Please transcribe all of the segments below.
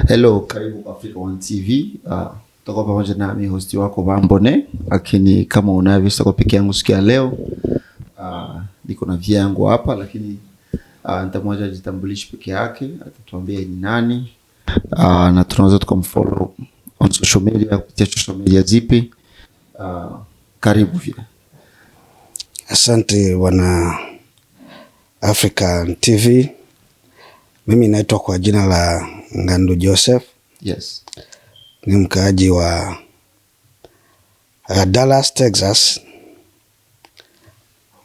Hello, karibu kwa Africa One TV. Tutakuwa pamoja nami host wako Bambone, lakini kama unavyo siko peke yangu siku ya leo. Niko na vya yangu hapa, lakini nitamwacha jitambulishe peke yake, atatuambia ni nani. Na tunaweza tukamfollow on social media, kupitia social media zipi. Karibu vile. Asante wana Africa TV. Mimi naitwa kwa jina la Ngandu Joseph. Yes. Ni mkaaji wa Dallas, Texas.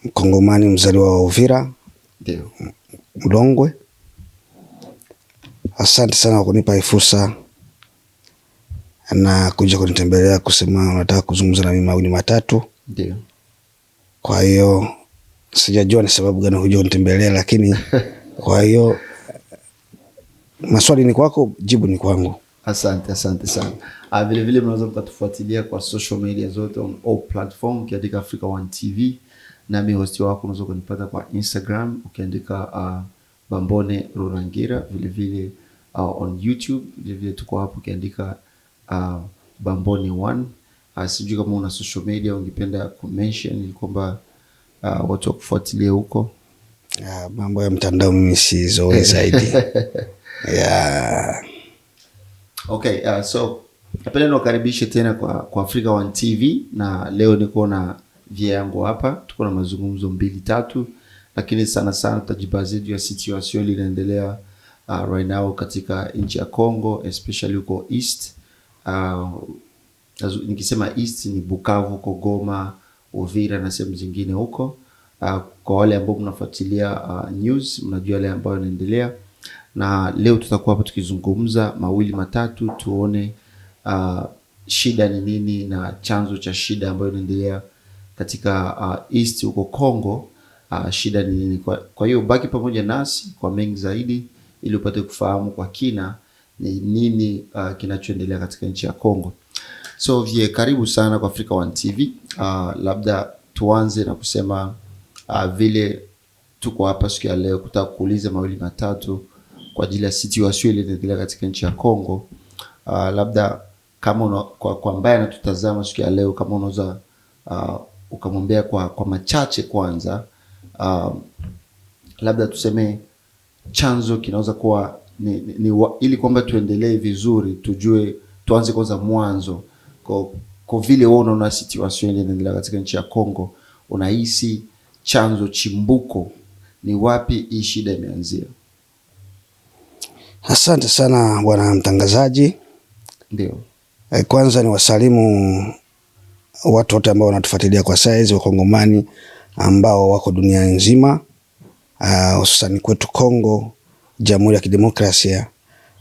Mkongomani, mzaliwa wa Uvira. Ndio. Mlongwe. Asante sana kwa kunipa fursa na kuja kunitembelea kusema unataka kuzungumza na mimi mawili matatu. Ndio. Kwa hiyo sijajua ni sababu gani huja kunitembelea, lakini kwa hiyo maswali ni kwako, jibu ni kwangu. Asante sana. Vile vile mnaweza mkatufuatilia kwa social media zote on all platform ukiandika Africa One TV. Na mimi host wako unaweza kunipata kwa Instagram ukiandika Bambone Rurangira, vile vile on YouTube vile vile tuko hapo ukiandika Bambone One. Sijui kama una social media ungependa kumention ili kwamba watu wakufuatilie huko. Mambo ya mtandao mimi si zoe zaidi. Okay, so napenda niwakaribishe tena kwa Africa One TV, na leo niko na vya yangu hapa. Tuko na mazungumzo 2-3, lakini sana tutajibaze juu ya situation ile inaendelea right now katika nchi ya Kongo, especially huko East. Nikisema East ni Bukavu, huko Goma, Uvira na sehemu zingine huko. Kwa wale ambao mnafuatilia news, mnajua yale ambayo yanaendelea. Na leo tutakuwa hapa tukizungumza mawili matatu, tuone shida ni nini na chanzo cha shida ambayo inaendelea katika East huko Kongo. Shida ni nini? Kwa hiyo baki pamoja nasi kwa mengi zaidi ili upate kufahamu kwa kina ni nini kinachoendelea katika nchi ya Kongo. So karibu sana kwa Africa One TV. Labda tuanze na kusema vile tuko hapa siku ya leo kutaka kuuliza mawili matatu kwa ajili ya situation ile inaendelea katika nchi ya Kongo. Labda kama kwa ambaye anatutazama siku ya leo, kama unaweza ukamwambia kwa machache kwanza, labda tuseme chanzo kinaweza kuwa ili kwamba tuendelee vizuri, tujue tuanze kwanza mwanzo. Kwa vile wewe unaona situation ile inaendelea katika nchi ya Kongo, unahisi chanzo chimbuko ni wapi hii shida imeanzia? Asante sana bwana mtangazaji. Ndio. Kwanza ni wasalimu watu wote ambao wanatufuatilia kwa saizi, Wakongomani ambao wako dunia nzima, hususan kwetu Kongo, Jamhuri ya Kidemokrasia.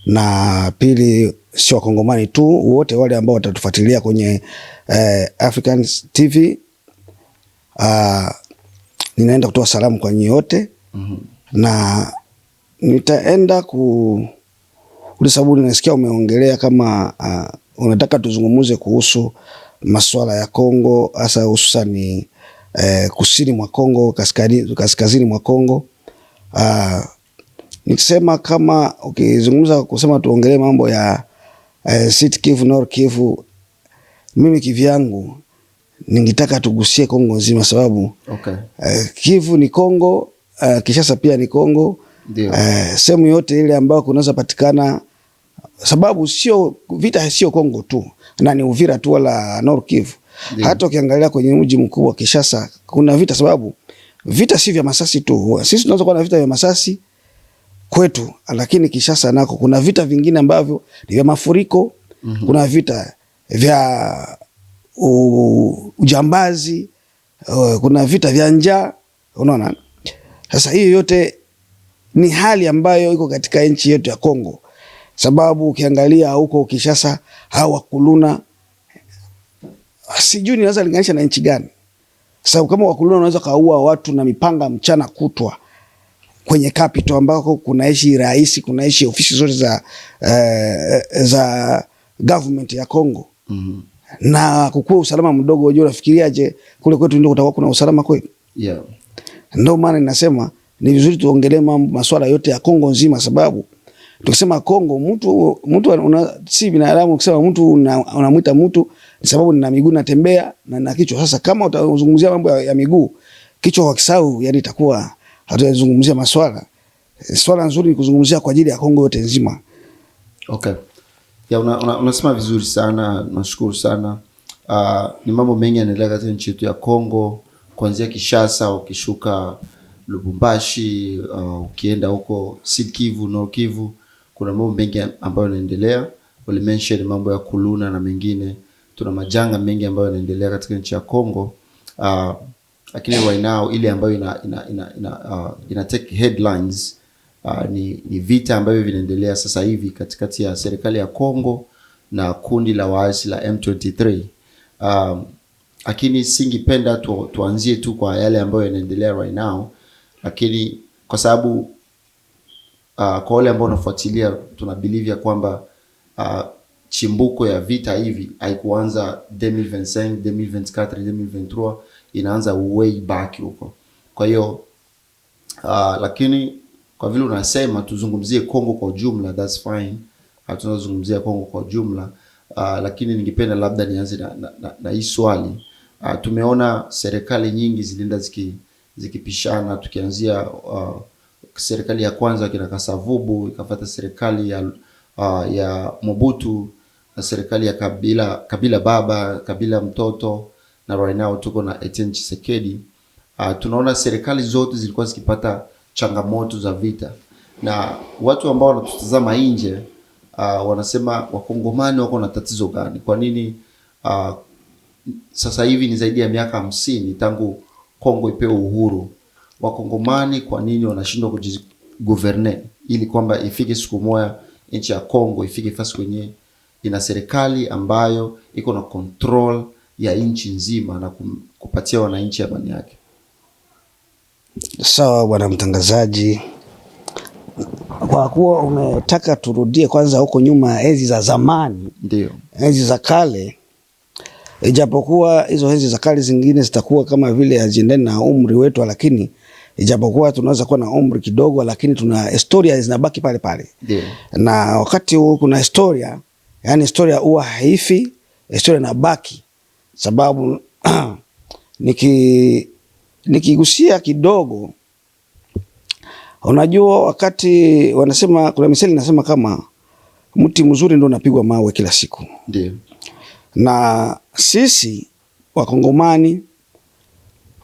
Na pili, sio Wakongomani tu, wote wale ambao watatufuatilia kwenye African TV. Ninaenda kutoa salamu kwa nyinyi wote. Na nitaenda sababu nasikia umeongelea kama unataka tuzungumuze kuhusu masuala ya Kongo, hasa hususan kusini mwa Kongo, kaskazini mwa Kongo. Nikisema kama ukizungumza kusema tuongelee mambo ya Sud Kivu, Nord Kivu, mimi kivyangu ningetaka tugusie Kongo nzima, sababu Kivu ni Kongo, Kinshasa pia ni Kongo. Sehemu yote ile ambayo kunaweza patikana, sababu sio Kongo tu na ni Uvira tu wala Nord Kivu. Hata ukiangalia kwenye mji mkuu wa Kinshasa kuna vita, sababu vita si vya masasi tu. Sisi tunaweza kuwa na vita vya masasi kwetu, lakini Kinshasa nako kuna vita vingine ambavyo ni vya mafuriko. Kuna vita vya ujambazi, kuna vita vya njaa, unaona. Sasa hiyo yote ni hali ambayo iko katika nchi yetu ya Kongo, sababu ukiangalia huko Kinshasa hawa Wakuluna, sijui ninaweza linganisha na nchi gani. Sababu kama Wakuluna wanaweza kaua watu na mipanga mchana kutwa kwenye capital ambako kunaishi rais, kunaishi ofisi zote za government ya Kongo. Na kukua usalama mdogo. Unajua unafikiriaje kule kwetu ndio kutakuwa kuna usalama kweli? Ndio maana ninasema ni vizuri tuongelee masuala yote ya Kongo nzima, sababu Tukisema Kongo, mtu si binadamu. Ukisema mtu unamuita mtu sababu nina miguu natembea na na kichwa. Sasa kama utazungumzia mambo ya miguu, kichwa kwa kisau, yani itakuwa hatuzungumzia maswala. Swala nzuri ni kuzungumzia kwa ajili ya Kongo yote nzima. Okay. Ya unasema vizuri sana, nashukuru sana. Ni mambo mengi yanaendelea katika nchi yetu ya Kongo, kuanzia Kinshasa ukishuka Lubumbashi, ukienda huko Sud Kivu, Nord Kivu, kuna mambo mengi ambayo yanaendelea. Walimention mambo ya kuluna na mengine. Tuna majanga mengi ambayo yanaendelea katika nchi ya Kongo. Lakini right now ile ambayo ina take headlines ni vita ambavyo vinaendelea sasa hivi katikati ya serikali ya Kongo na kundi la waasi la M23. Lakini singependa tuanzie tu kwa yale ambayo yanaendelea right now, lakini kwa sababu kwa wale ambao wanafuatilia, tuna believe ya kwamba chimbuko ya vita hivi haikuanza 2025, 2024, 2023, inaanza way back huko. Kwa hiyo lakini kwa vile unasema tuzungumzie Kongo kwa jumla, that's fine. Tunazungumzia Kongo kwa jumla, lakini ningependa labda nianze na hii swali. Tumeona serikali nyingi zilienda zikipishana, tukianzia serikali ya kwanza kina Kasavubu, ikafuata serikali ya Mobutu, na serikali ya Kabila baba, Kabila mtoto, na right now tuko na Etienne Tshisekedi. Tunaona serikali zote zilikuwa zikipata changamoto za vita, na watu ambao wanatutazama nje wanasema Wakongomani wako na tatizo gani? Kwa nini sasa hivi ni zaidi ya miaka 50 tangu Kongo ipewe uhuru? Wakongomani kwa nini wanashindwa kujigovernea ili kwamba ifike siku moja nchi ya Kongo ifike fasi kwenye ina serikali ambayo iko na control ya nchi nzima na kupatia wananchi amani yake? Sawa bwana mtangazaji, kwa kuwa umetaka turudie kwanza huko nyuma, enzi za zamani, ndio enzi za kale, ijapokuwa hizo enzi za kale zingine zitakuwa kama vile haziendani na umri wetu, lakini ijapokuwa tunaweza kuwa na umri kidogo, lakini tuna historia zinabaki pale pale. Ndio. Na wakati huu kuna historia, yani historia huwa haifi, historia inabaki. Sababu nikigusia kidogo, unajua wakati wanasema, kuna misali inasema kama mti mzuri ndio unapigwa mawe kila siku. Ndio. Na sisi Wakongomani,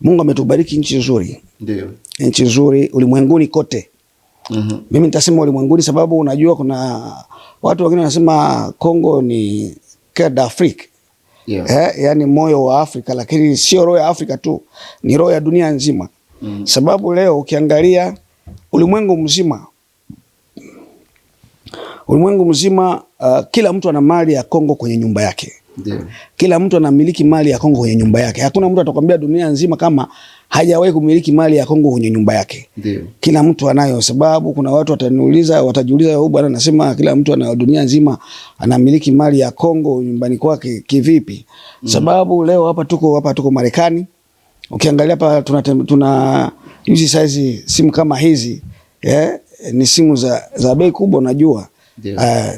Mungu ametubariki nchi nzuri. Ndio. Nchi nzuri ulimwenguni kote. Mimi nitasema ulimwenguni sababu unajua kuna watu wengine wanasema Kongo ni Cœur d'Afrique. Yeah. Yani moyo wa Afrika, lakini sio roho ya Afrika tu, ni roho ya dunia nzima. Sababu leo ukiangalia ulimwengu mzima, kila mtu ana mali ya Kongo kwenye nyumba yake. Ndio. Kila mtu anamiliki mali ya Kongo kwenye nyumba yake. Hakuna mtu atakwambia dunia nzima kama hajawahi kumiliki mali ya Kongo kwenye nyumba yake. Ndio. Kila mtu anayo, sababu kuna watu watajiuliza huyu bwana anasema kila mtu ana dunia nzima anamiliki mali ya Kongo nyumbani kwake kivipi? Sababu leo hapa tuko Marekani. Ukiangalia hapa tuna hizi size simu kama hizi, ni simu za bei kubwa unajua.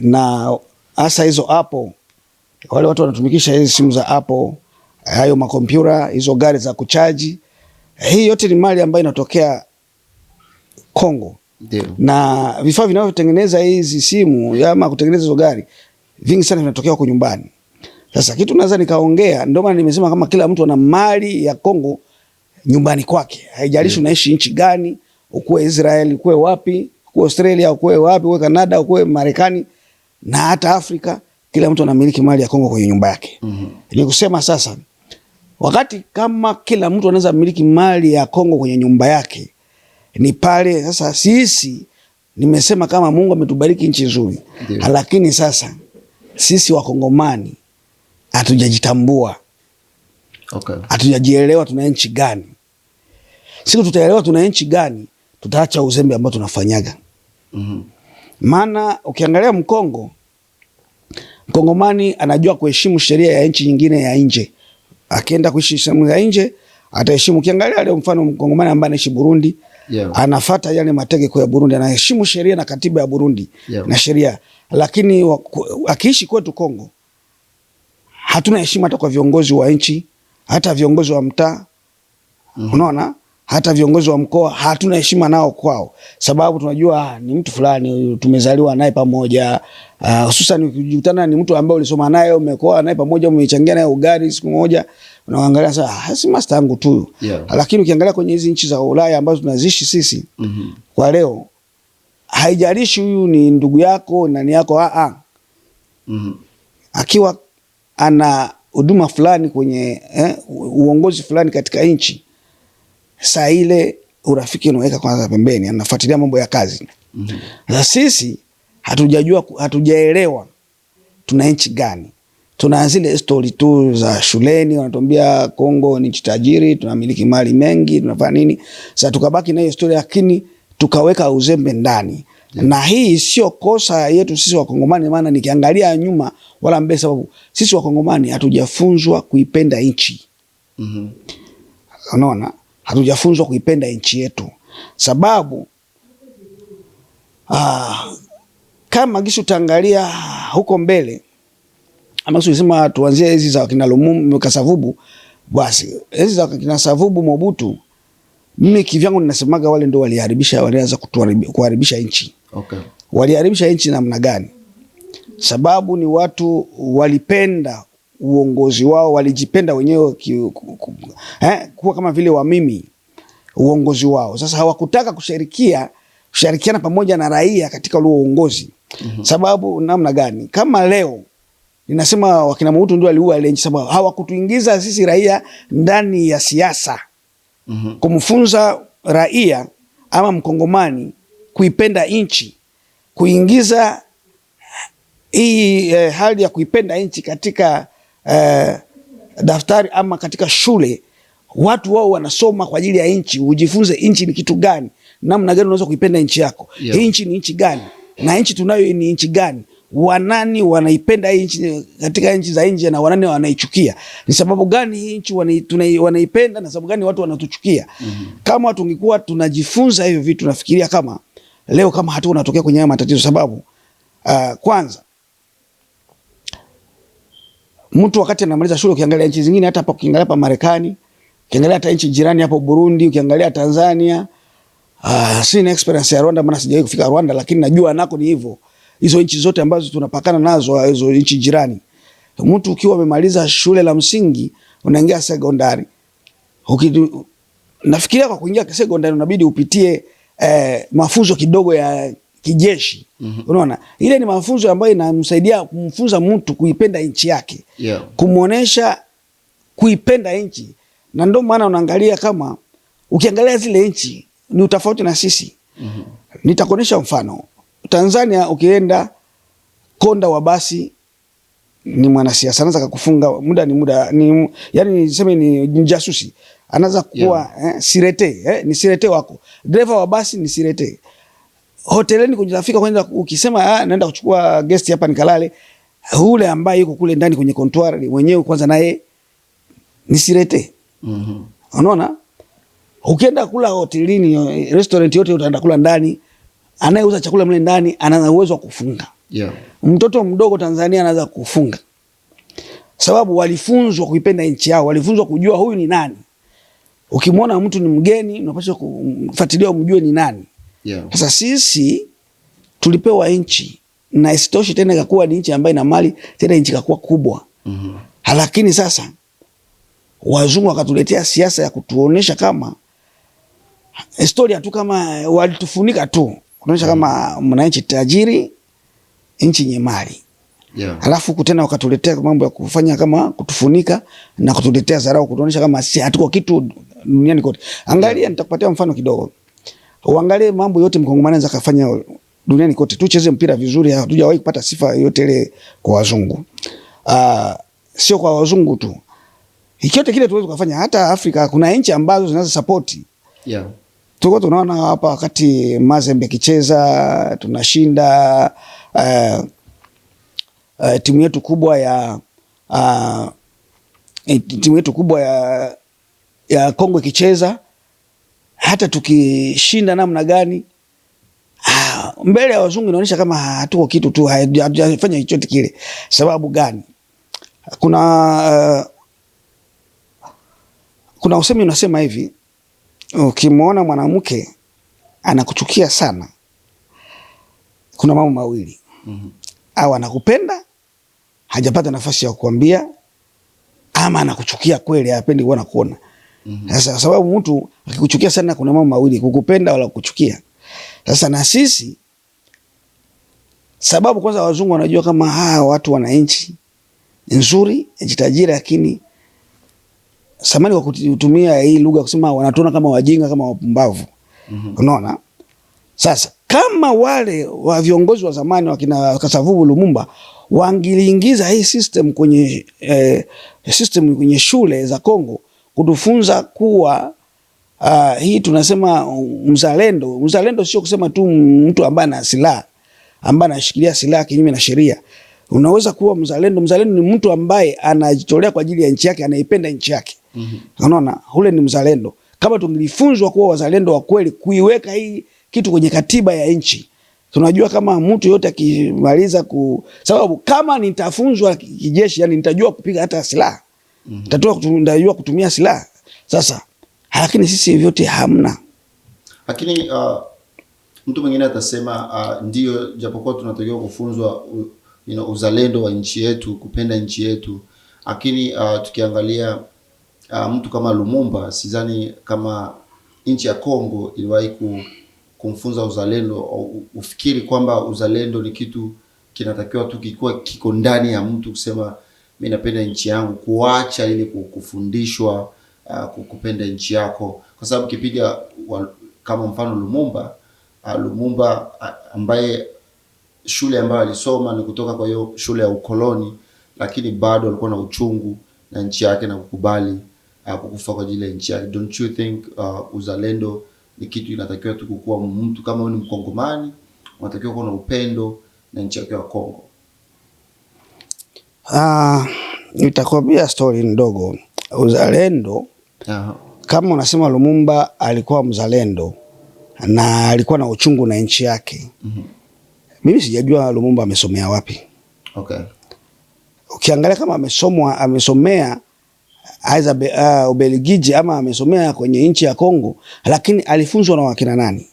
Na hasa hizo Apple, wale watu wanatumikisha hizi simu za Apple, hayo makompyuta, hizo gari za kuchaji, hii yote ni mali ambayo inatokea Kongo. Ndio. Na vifaa vinavyotengeneza hizi simu ama kutengeneza hizo gari vingi sana vinatokea huko nyumbani. Sasa kitu naweza nikaongea, ndio maana nimesema kama kila mtu ana mali ya Kongo nyumbani kwake. Haijalishi unaishi nchi gani, ukue Israeli, ukue wapi, ukue Australia, ukue wapi, ukue Canada, ukue Marekani na hata Afrika, kila mtu anamiliki mali ya Kongo kwenye nyumba yake. Ni kusema sasa, wakati kama kila mtu anaweza miliki mali ya Kongo kwenye nyumba yake, ni pale sasa sisi nimesema kama Mungu ametubariki nchi nzuri. Lakini sasa sisi Wakongomani hatujajitambua. Okay. Hatujajielewa tuna nchi gani. Siku tutaelewa tuna nchi gani, tutaacha uzembe ambao tunafanyaga. Maana ukiangalia Mkongomani anajua kuheshimu sheria ya nchi nyingine ya nje. Akienda kuishi sehemu ya nje ataheshimu. Ukiangalia leo mfano Mkongomani ambaye anaishi Burundi Anafuata yale mateko ya Burundi, anaheshimu sheria na katiba ya Burundi na sheria. Lakini akiishi kwetu Kongo, hatuna heshima hata kwa viongozi wa nchi, hata viongozi wa mtaa. Unaona? Hata viongozi wa mkoa hatuna heshima nao kwao, sababu tunajua ni mtu fulani tumezaliwa naye pamoja, hususan ukikutana ni mtu ambaye ulisoma naye, umekoa naye pamoja, umechangia naye ugali siku moja, unaangalia sasa si master yangu tu. Lakini ukiangalia kwenye hizi nchi za Ulaya ambazo tunaziishi sisi kwa leo, haijalishi huyu ni ndugu yako nani yako, akiwa ana huduma fulani kwenye uongozi fulani katika nchi, saa ile urafiki unaweka kwanza pembeni, anafuatilia mambo ya kazi. Sasa sisi hatujaelewa tuna nchi gani. Tuna zile story tu za shuleni, wanatuambia Kongo ni nchi tajiri, tunamiliki mali mengi, tunafanya nini. Sasa tukabaki na hiyo story, lakini tukaweka uzembe ndani. Na hii sio kosa yetu sisi Wakongomani, maana nikiangalia nyuma wala mbele, sababu sisi Wakongomani hatujafunzwa kuipenda nchi. Unaona? Hatujafunzwa kuipenda nchi yetu, sababu kama gishu utaangalia huko mbele, ama sema tuanzie hizi za kina Lumumba Kasavubu, basi hizi za kina Savubu Mobutu, mimi kivyangu ninasemaga wale ndio walianza kuharibisha nchi. Waliharibisha nchi namna gani? Sababu ni watu walipenda uongozi wao, walijipenda wenyewe kuwa kama vile wa mimi uongozi wao. Sasa hawakutaka kushirikiana pamoja na raia katika ule uongozi. Sababu namna gani? Kama leo ninasema wakina Mobutu ndio waliua ile nchi, sababu hawakutuingiza sisi raia ndani ya siasa. Kumfunza raia ama mkongomani kuipenda nchi, kuingiza hii hali ya kuipenda nchi katika daftari ama katika shule. Watu wao wanasoma kwa ajili ya nchi, ujifunze nchi ni kitu gani, namna gani unaweza kuipenda nchi yako. Hii nchi ni nchi gani, na nchi tunayo ni nchi gani, wanani wanaipenda hii nchi katika nchi za nje, na wanani wanaichukia, ni sababu gani hii nchi wanaipenda, na sababu gani watu wanatuchukia. Kama watu ungekuwa tunajifunza hivyo vitu, nafikiria kama leo kama hatu unatokea kwenye matatizo. Sababu kwanza mtu wakati anamaliza shule, ukiangalia nchi zingine, hata hapa ukiangalia hapa Marekani, ukiangalia hata nchi jirani hapo Burundi, ukiangalia Tanzania, sina experience ya Rwanda, maana sijawahi kufika Rwanda, lakini najua nako ni hivyo. Hizo nchi zote ambazo tunapakana nazo, hizo nchi jirani, mtu ukiwa umemaliza shule la msingi unaingia sekondari, nafikiria kwa kuingia sekondari unabidi upitie mafunzo kidogo ya kijeshi. Unaona, ile ni mafunzo ambayo inamsaidia kumfunza mtu kuipenda nchi yake, kumuonesha kuipenda nchi. Na ndio maana unaangalia kama ukiangalia zile nchi ni utofauti na sisi. Nitakuonesha mfano. Tanzania, ukienda konda wa basi ni mwanasiasa, anaweza kukufunga muda yani niseme ni jasusi, anaweza kuwa sirete, ni sirete wako. Driver wa basi ni sirete. Hoteleni kujafika kwenda, ukisema naenda kuchukua guest hapa nikalale, ule ambaye yuko kule ndani kwenye comptoir mwenyewe kwanza naye ni sirete. Unaona? Ukienda kula hotelini, restaurant yote utaenda kula ndani, anayeuza chakula mle ndani ana uwezo wa kufunga. Mtoto mdogo Tanzania anaweza kufunga, sababu walifunzwa kuipenda nchi yao, walifunzwa kujua huyu ni nani. Ukimwona mtu ni mgeni, unapaswa kufuatilia umjue ni nani. Sasa sisi tulipewa nchi, na isitoshe tena ikakuwa ni nchi ambayo ina mali, tena nchi ikakuwa kubwa. Lakini sasa wazungu wakatuletea siasa ya kutuonesha kama historia tu, kama walitufunika tu, kuonesha kama mna nchi tajiri, nchi yenye mali. Alafu tena wakatuletea mambo ya kufanya kama kutufunika na kutuletea dharau, kutuonesha kama si hatuko kitu duniani kote. Angalia, nitakupatia mfano kidogo. Uangalie mambo yote mkongomani anaweza kufanya duniani kote. Tucheze mpira vizuri, hatujawahi kupata sifa yote ile kwa wazungu. Sio kwa wazungu tu. Hichote kile tuweze kufanya hata Afrika, kuna nchi ambazo zinaweza support. Tuko tunaona hapa wakati Mazembe kicheza tunashinda, timu yetu kubwa ya Kongo kicheza, hata tukishinda namna gani, mbele ya wazungu inaonyesha kama hatuko kitu tu, hatujafanya chochote kile. Sababu gani? Kuna usemi unasema hivi, ukimwona mwanamke anakuchukia sana, kuna mambo mawili. Au anakupenda, hajapata nafasi ya kukuambia, ama anakuchukia kweli, hapendi kuona kuona. Sasa sababu mtu akikuchukia sana, kuna mambo mawili, kukupenda wala kukuchukia. Sasa na sisi, sababu kwanza wazungu wanajua kama watu wana nchi nzuri, nchi tajiri, lakini samani kwa kutumia hii lugha kusema wanatuona kama wajinga, kama wapumbavu. Unaona? Sasa kama wale wa viongozi wa zamani wakina Kasavubu Lumumba wangiliingiza hii system kwenye kwenye shule za Kongo, kutufunza kuwa hii tunasema mzalendo. Mzalendo sio kusema tu mtu ambaye ana silaha, ambaye anashikilia silaha kinyume na sheria. Unaweza kuwa mzalendo. Mzalendo ni mtu ambaye anajitolea kwa ajili ya nchi yake, anaipenda nchi yake. Unaona? Ule ni mzalendo. Kama tungilifunzwa kuwa wazalendo wa kweli, kuiweka hii kitu kwenye katiba ya nchi, tunajua kama mtu yote akimaliza sababu kama nitafunzwa kijeshi, yani nitajua kupiga hata silaha, nitajua kutumia silaha. Sasa lakini sisi vyote hamna. Lakini mtu mwingine atasema ndio, japokuwa tunatakiwa kufunzwa uzalendo wa nchi yetu, kupenda nchi yetu, lakini tukiangalia mtu kama Lumumba, sidhani kama nchi ya Kongo iliwahi kumfunza uzalendo, au ufikiri kwamba uzalendo ni kitu kinatakiwa tu kiko ndani ya mtu kusema mimi napenda nchi yangu, kuacha ili kufundishwa kupenda nchi yako. Kwa sababu kipiga kama mfano Lumumba ambaye shule ambayo alisoma ni kutoka kwa hiyo shule ya ukoloni, lakini bado alikuwa na uchungu na nchi yake na kukubali kukufa kwa ajili ya nchi yake. Don't you think uzalendo ni kitu inatakiwa tu kuwa mtu kama wewe ni Mkongomani, unatakiwa kuwa na upendo na nchi yako ya Kongo? Nitakwambia story ndogo. Uzalendo, kama unasema Lumumba alikuwa mzalendo na alikuwa na uchungu na nchi yake. Mimi sijajua Lumumba amesomea wapi. Ukiangalia kama amesomea aidha Ubelgiji ama amesomea kwenye nchi ya Kongo, lakini alifunzwa na wakina nani?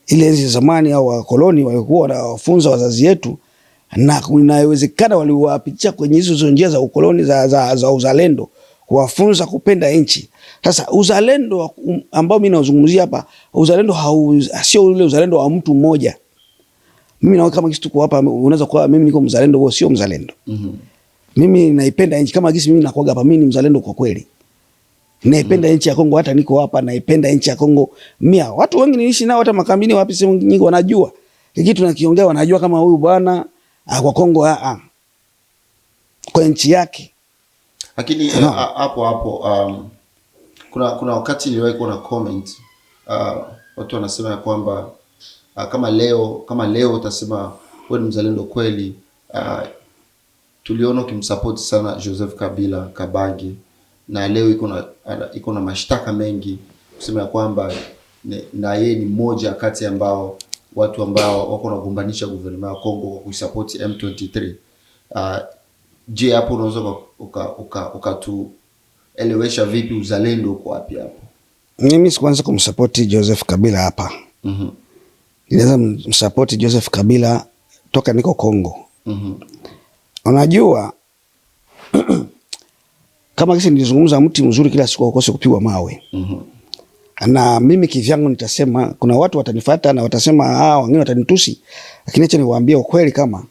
Ile enzi zamani au wakoloni walikuwa wanawafunza wazazi yetu, na inawezekana waliwapitia kwenye hizo njia za ukoloni za uzalendo, kuwafunza kupenda nchi. Sasa uzalendo ambao mimi nazungumzia hapa, uzalendo sio ule uzalendo wa mtu mmoja. Mimi naona kama kitu tuko hapa, unaweza kuwa mimi niko mzalendo, wewe sio mzalendo. Mimi naipenda nchi kama gisi mimi nakuaga hapa, mimi ni mzalendo kwa kweli. Naipenda nchi ya Kongo, hata niko hapa naipenda nchi ya Kongo. Watu wengi niishi nao hata makambini wapi sehemu nyingi wanajua. Hiki tunakiongea wanajua kama huyu bwana kwa Kongo kwa nchi yake. Lakini hapo kuna wakati niliwahi kuona comment watu wanasema kwamba kama leo utasema wewe ni mzalendo kweli, tuliona ukimsupport sana Joseph Kabila Kabange, na leo iko na mashtaka mengi kusema kwamba na yeye ni mmoja kati ambao watu ambao wako wanagombanisha gouvernement ya Kongo kwa kusupport M23. Je, hapo unaweza ukatuelewesha vipi uzalendo uko wapi hapo? Mimi sikuanza kumsupport Joseph Kabila hapa. Nilianza kumsupport Joseph Kabila toka niko Kongo. Unajua kama kisi nilizungumza, mti mzuri kila siku ukose kupigwa mawe. Na mimi kivyangu nitasema, kuna watu watanifuata na watasema wengine watanitusi, lakini acha niwaambie ukweli, kama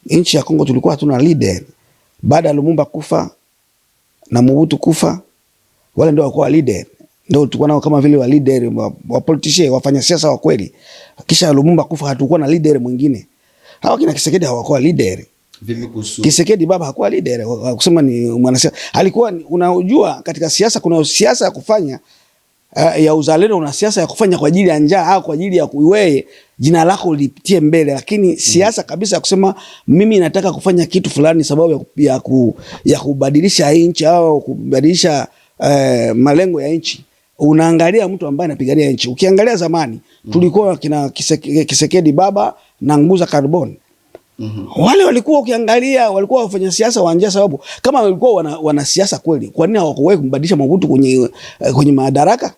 nchi ya Kongo tulikuwa hatuna leader. Baada ya Lumumba kufa na Mobutu kufa, wale ndio walikuwa leader. Ndio tulikuwa nao kama vile wa leader, wa politician, wafanya siasa wa kweli. Kisha Lumumba kufa hatukuwa na leader mwingine. Hawa kina Kisekedi hawakuwa leader. Vipi kuhusu Kisekedi baba hakuwa leader, kusema ni mwanasiasa. Alikuwa, unajua katika siasa kuna siasa ya kufanya ya uzalendo, una siasa ya kufanya kwa ajili ya njaa au kwa ajili ya kuiweye jina lako lipitie mbele, lakini siasa kabisa ya kusema mimi nataka kufanya kitu fulani sababu ya kubadilisha nchi au kubadilisha malengo ya nchi, unaangalia mtu ambaye anapigania nchi. Ukiangalia zamani tulikuwa kina Kisekedi Baba na Nguza Carbon. Wale walikuwa ukiangalia walikuwa wafanya siasa wa njia, sababu kama walikuwa wana siasa kweli, kwa nini hawakuwahi kumbadilisha Mobutu kwenye madaraka?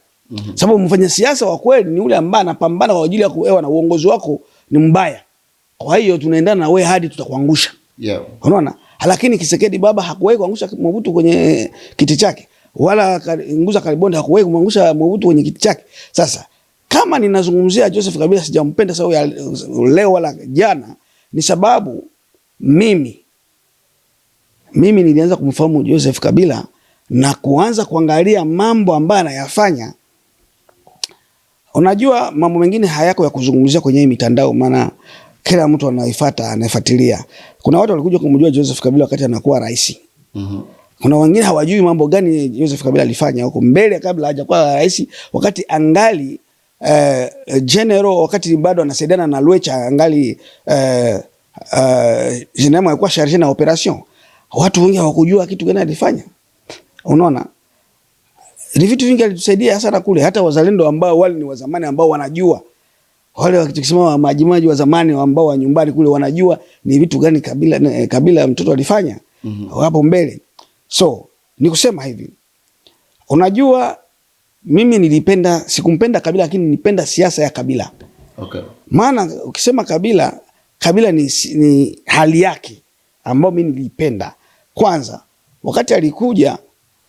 Sababu mfanya siasa wa kweli ni yule ambaye anapambana kwa ajili ya kuewa na uongozi wako ni mbaya. Kwa hiyo tunaendana na wewe hadi tutakuangusha. Unaona? Lakini Kisekedi Baba hakuwahi kuangusha Mobutu kwenye kiti chake, wala Nguza Carbon hakuwahi kumangusha Mobutu kwenye kiti chake. Sasa kama ninazungumzia Joseph Kabila sijampenda sababu ya leo wala jana, ni sababu mimi nilianza kumfahamu Joseph Kabila na kuanza kuangalia mambo ambayo anayafanya. Unajua mambo mengine hayako ya kuzungumzia kwenye mitandao, maana kila mtu anafuatilia. Kuna watu walikuja kumjua Joseph Kabila wakati anakuwa rais. Kuna wengine hawajui mambo gani Joseph Kabila alifanya huko mbele kabla hajakuwa rais, wakati angali general, wakati bado anasaidiana na Lwecha, angali general alikuwa charge na operation. Watu wengi hawakujua kitu gani alifanya. Unaona? Ni vitu vingi alitusaidia sana kule, hata wazalendo ambao wale ni wa zamani ambao wanajua. Wale wakisema majimaji wa zamani ambao wa nyumbani kule wanajua ni vitu gani Kabila mtoto alifanya hapo mbele. So, ni kusema hivi. Unajua mimi sikumpenda Kabila, lakini nilipenda siasa ya Kabila. Maana ukisema Kabila ni hali yake ambayo mimi nilipenda. Kwanza, wakati alikuja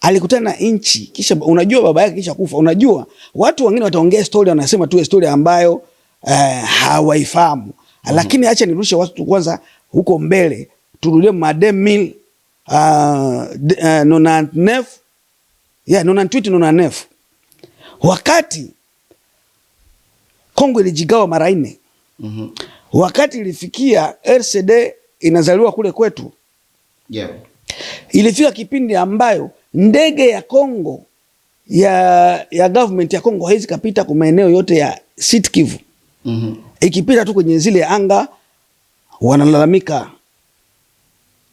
alikutana na nchi, kisha unajua baba yake kisha kufa. Unajua watu wengine wataongea story, wanasema tu story ambayo hawaifahamu. Lakini acha nirushe watu kwanza huko mbele, turudie madem 98 wakati Kongo ilijigawa mara 4. Wakati ilifikia RCD inazaliwa kule kwetu. Ilifika kipindi ambayo ndege ya Kongo ya government ya Kongo haizi kapita kwa maeneo yote ya Sud Kivu. Ikipita tu kwenye zile anga wanalalamika.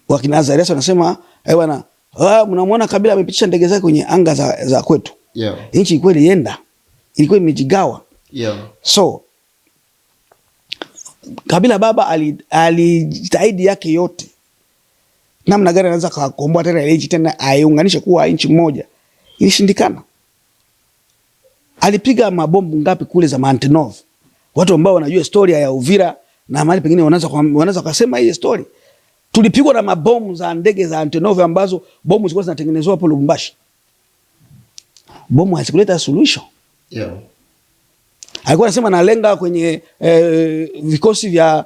Wakina Azarias wanasema bwana, mnamwona Kabila amepitisha ndege zake kwenye anga za kwetu. Nchi ilikuwa ilienda, ilikuwa imejigawa. So Kabila baba alijitahidi yake yote namna gani anaweza kukomboa tena ile nchi, tena aiunganishe kuwa nchi moja. Ilishindikana. Alipiga mabomu ngapi kule za Mantenov. Watu ambao wanajua historia ya Uvira na mahali pengine wanaweza kusema hii story. Tulipigwa na mabomu za ndege za Antonov ambazo bomu zilikuwa zinatengenezwa hapo Lubumbashi. Bomu hazikuleta solution. Alikuwa anasema analenga kwenye vikosi vya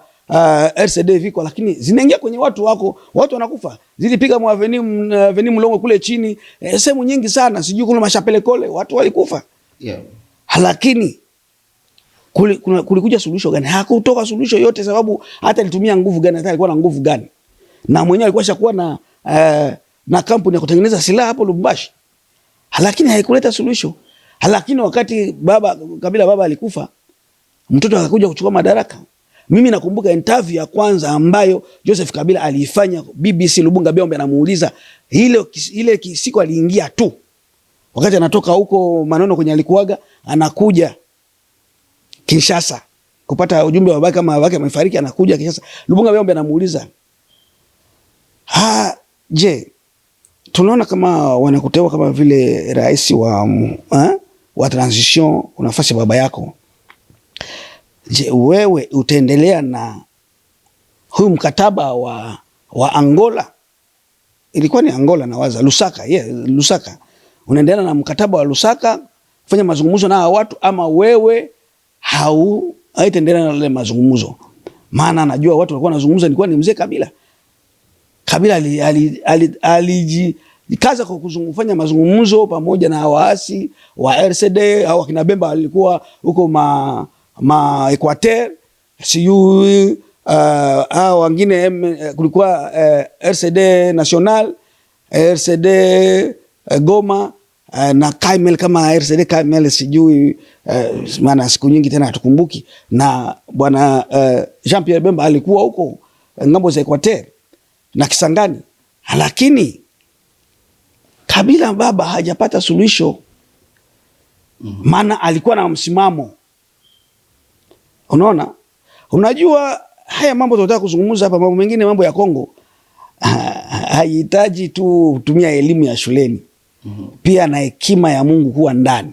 RCD viko, lakini zinaingia kwenye watu wanakufa. Zilipiga Avenue Mulongo kule chini, sehemu nyingi sana, sijui kuna Mashapele kole, watu walikufa. Lakini kulikuja solution gani? Hakutoka solution yote, sababu hata alitumia nguvu gani, hata alikuwa na nguvu gani. Na mwenyewe alikuwa shakuwa na kampuni ya kutengeneza silaha hapo Lubumbashi. Lakini haikuleta solution. Lakini wakati Kabila baba alikufa, mtoto akakuja kuchukua madaraka. Mimi nakumbuka interview ya kwanza ambayo Joseph Kabila alifanya BBC, Lubunga Biombe anamuuliza ile siku aliingia tu. Wakati anatoka huko Manono kwenye alikuwaga, anakuja Kinshasa kupata ujumbe wa babake, kama babake amefariki, anakuja Kinshasa. Lubunga Biombe anamuuliza, je, tunaona kama wanakuteua kama vile rais wa transition unafasi baba yako. Je, wewe utaendelea na huyu mkataba wa Angola? Ilikuwa ni Angola na waza Lusaka, Lusaka. Unaendelea na mkataba wa Lusaka kufanya mazungumzo na watu, ama wewe haitaendelea na ile mazungumzo? Maana anajua watu walikuwa wanazungumza ilikuwa ni mzee Kabila. Kabila alijikaza kwa kufanya mazungumzo pamoja na waasi wa RCD au akina Bemba walikuwa huko ma Equateur, siyo hao wengine kulikuwa RCD National, RCD Goma na Kaimel, kama RCD Kaimel sijui maana siku nyingi tena hatukumbuki. Na bwana Jean-Pierre Bemba alikuwa huko ngambo za Equateur na Kisangani. Lakini Kabila baba hajapata suluhisho. Maana alikuwa na msimamo. Unaona? Unajua haya mambo tunataka kuzungumza hapa, mambo mengine, mambo ya Kongo haihitaji tu kutumia elimu ya shuleni. Pia na hekima ya Mungu kuwa ndani.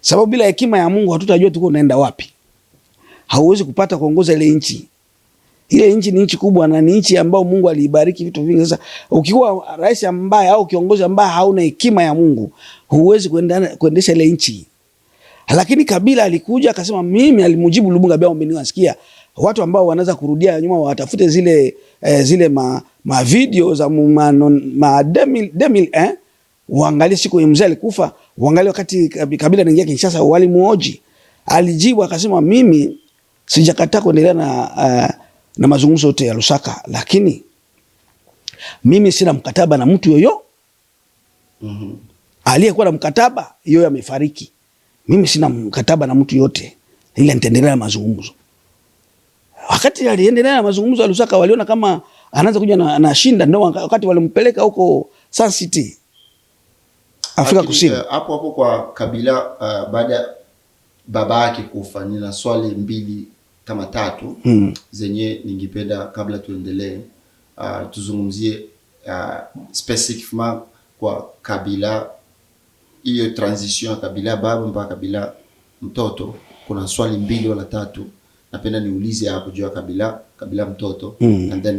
Sababu bila hekima ya Mungu hatutajua tuko naenda wapi. Hauwezi kupata kuongoza ile nchi. Ile nchi ni nchi kubwa na ni nchi ambayo Mungu aliibariki vitu vingi. Sasa ukiwa rais ambaye au kiongozi ambaye hauna hekima ya Mungu, huwezi kuendesha ile nchi. Lakini Kabila alikuja akasema, mimi alimjibu Lumumba Bia, umeniwasikia watu ambao wanaweza kurudia nyuma watafute zile ma video za uangalie siku mzee alikufa, uangalie wakati Kabila anaingia Kinshasa walimuoji. Alijibu akasema, mimi sijakataa kuendelea na mazungumzo yote ya Lusaka, lakini mimi sina mkataba na mtu yoyo. Aliyekuwa na mkataba yoyo amefariki. Mimi sina mkataba na mtu yote, ila nitaendelea na mazungumzo. Wakati aliendelea na mazungumzo ya Lusaka, waliona kama anaanza kuja na shinda, ndio wakati walimpeleka huko Sun City, Afrika Kusini. Hapo kwa Kabila, baada ya baba yake kufa, nina swali 2 kama 3 zenye ningependa kabla tuendelee tuzungumzie specifically kwa Kabila, hiyo transition ya Kabila baba mpaka Kabila mtoto. Kuna swali 2 wala 3 napenda niulize hapo juu ya Kabila mtoto and then